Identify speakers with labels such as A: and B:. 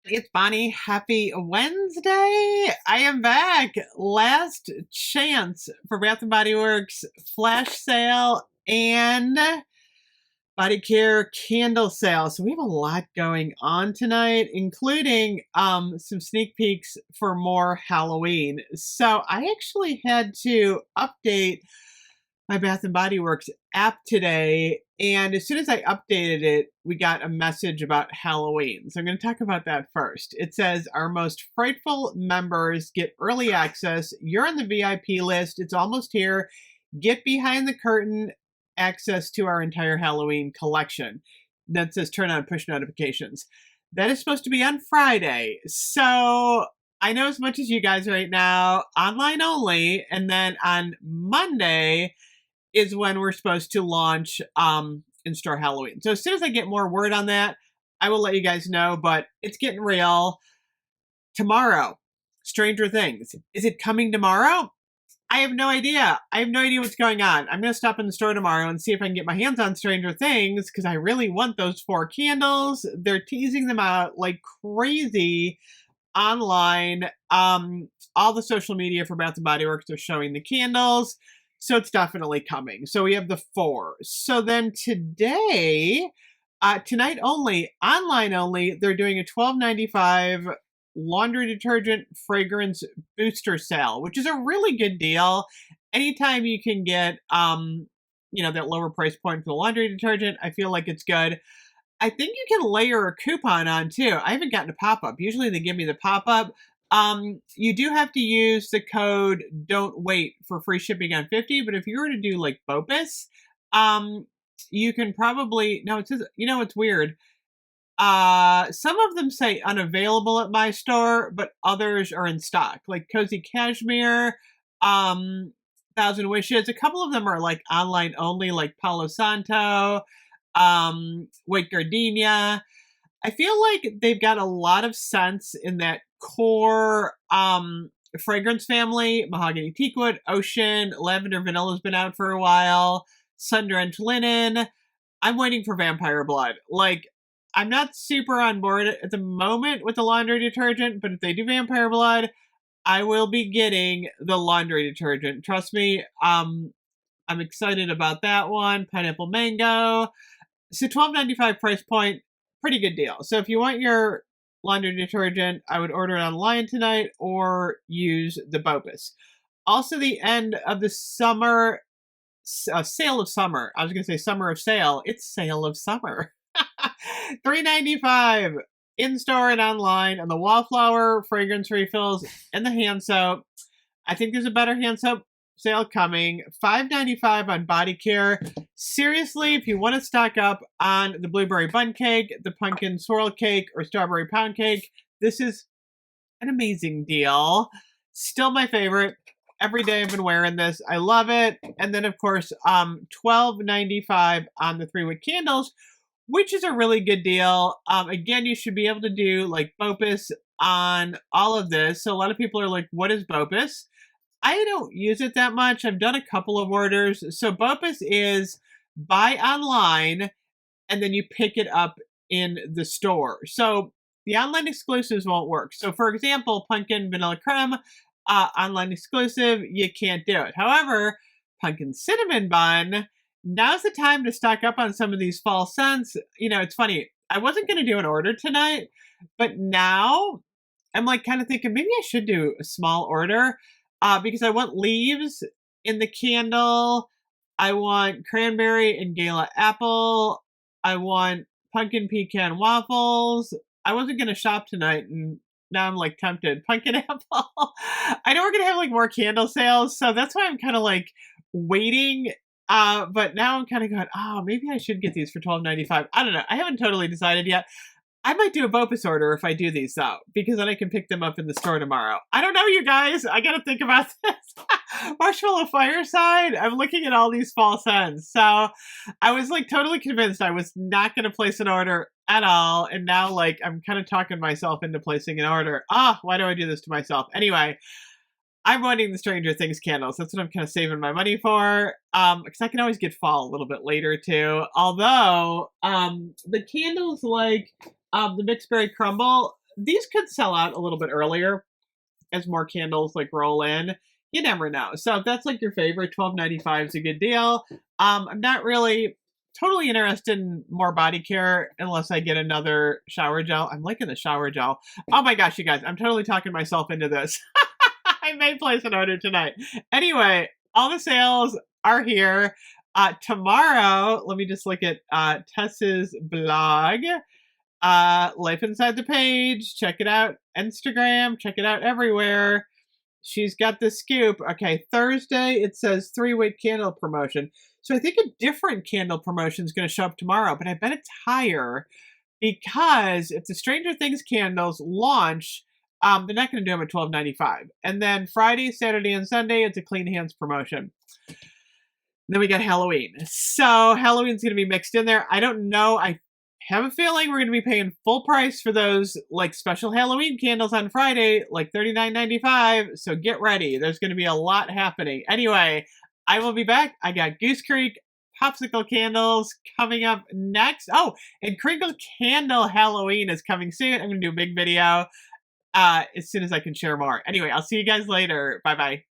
A: It's Bonnie. Happy Wednesday. I am back. Last chance for Bath and Body Works flash sale and body care candle sale. So we have a lot going on tonight, including some sneak peeks for more Halloween. So I actually had to update my Bath and Body Works app today, and as soon as I updated it, we got a message about Halloween. So I'm going to talk about that first. It says our most frightful members get early access. You're on the VIP list. It's almost here. Get behind the curtain, access to our entire Halloween collection. That says turn on push notifications. That is supposed to be on Friday. So I know as much as you guys right now, online only, and then on Monday is when we're supposed to launch in-store Halloween. So as soon as I get more word on that, I will let you guys know, but it's getting real. Tomorrow, Stranger Things. Is it coming tomorrow? I have no idea. I have no idea what's going on. I'm going to stop in the store tomorrow and see if I can get my hands on Stranger Things because I really want those 4 candles. They're teasing them out like crazy online. All the social media for Bath & Body Works are showing the candles. So it's definitely coming. So we have the 4. So then today, tonight only, online only, they're doing a $12.95 laundry detergent fragrance booster sale, which is a really good deal. Anytime you can get, that lower price point for the laundry detergent, I feel like it's good. I think you can layer a coupon on too. I haven't gotten a pop-up. Usually they give me the pop-up. You do have to use the code "Don't Wait" for free shipping on 50. But if you were to do like BOPUS, you can probably it says it's weird. Some of them say unavailable at my store, but others are in stock. Like Cozy Cashmere, Thousand Wishes. A couple of them are like online only, like Palo Santo, White Gardenia. I feel like they've got a lot of sense in that core fragrance family. Mahogany Teakwood, Ocean, Lavender Vanilla's been out for a while, Sun-Drenched Linen. I'm waiting for Vampire Blood. Like, I'm not super on board at the moment with the laundry detergent, but if they do Vampire Blood, I will be getting the laundry detergent. Trust me, I'm excited about that one. Pineapple Mango. So $12.95 price point, pretty good deal. So if you want your laundry detergent, I would order it online tonight or use the BOPUS. Also, the end of the summer, sale of summer. I was going to say summer of sale. It's sale of summer. $3.95 in-store and online on the Wallflower fragrance refills and the hand soap. I think there's a better hand soap sale coming. $5.95 on body care. Seriously, if you want to stock up on the blueberry bun cake, the pumpkin swirl cake, or strawberry pound cake, this is an amazing deal. Still my favorite. Every day I've been wearing this. I love it. And then, of course, $12.95 on the 3-wick candles, which is a really good deal. Again, you should be able to do like BOPUS on all of this. So a lot of people are like, what is BOPUS? I don't use it that much. I've done a couple of orders. So BOPUS is buy online and then you pick it up in the store. So the online exclusives won't work. So for example, Pumpkin Vanilla Creme, online exclusive, you can't do it. However, Pumpkin Cinnamon Bun, now's the time to stock up on some of these fall scents. It's funny. I wasn't going to do an order tonight, but now I'm like kind of thinking maybe I should do a small order because I want leaves in the candle. I want cranberry and gala apple. I want pumpkin pecan waffles. I wasn't going to shop tonight and now I'm like tempted. Pumpkin apple. I know we're going to have like more candle sales. So that's why I'm kind of like waiting. But now I'm kind of going, maybe I should get these for $12.95. I don't know. I haven't totally decided yet. I might do a BOPUS order if I do these though, because then I can pick them up in the store tomorrow. I don't know, you guys. I got to think about this. Marshmallow Fireside. I'm looking at all these fall scents. So I was like totally convinced I was not going to place an order at all. And now like I'm kind of talking myself into placing an order. Why do I do this to myself? Anyway, I'm wanting the Stranger Things candles. That's what I'm kind of saving my money for. Because I can always get fall a little bit later too. Although, the candles like the mixed berry crumble, these could sell out a little bit earlier as more candles like roll in. You never know. So if that's like your favorite, $12.95 is a good deal. I'm not really totally interested in more body care unless I get another shower gel. I'm liking the shower gel. Oh my gosh, you guys, I'm totally talking myself into this. I may place an order tonight. Anyway, all the sales are here. Tomorrow, let me just look at Tess's blog. Life Inside the Page. Check it out. Instagram. Check it out everywhere. She's got the scoop. Okay, Thursday, it says 3-week candle promotion. So I think a different candle promotion is going to show up tomorrow, but I bet it's higher because if the Stranger Things candles launch, they're not going to do them at $12.95. And then Friday, Saturday, and Sunday, it's a Clean Hands promotion. Then we got Halloween. So Halloween's going to be mixed in there. I don't know. I have a feeling we're going to be paying full price for those like special Halloween candles on Friday, like $39.95. So get ready. There's going to be a lot happening. Anyway, I will be back. I got Goose Creek popsicle candles coming up next. Oh, and Crinkle Candle Halloween is coming soon. I'm going to do a big video as soon as I can share more. Anyway, I'll see you guys later. Bye-bye.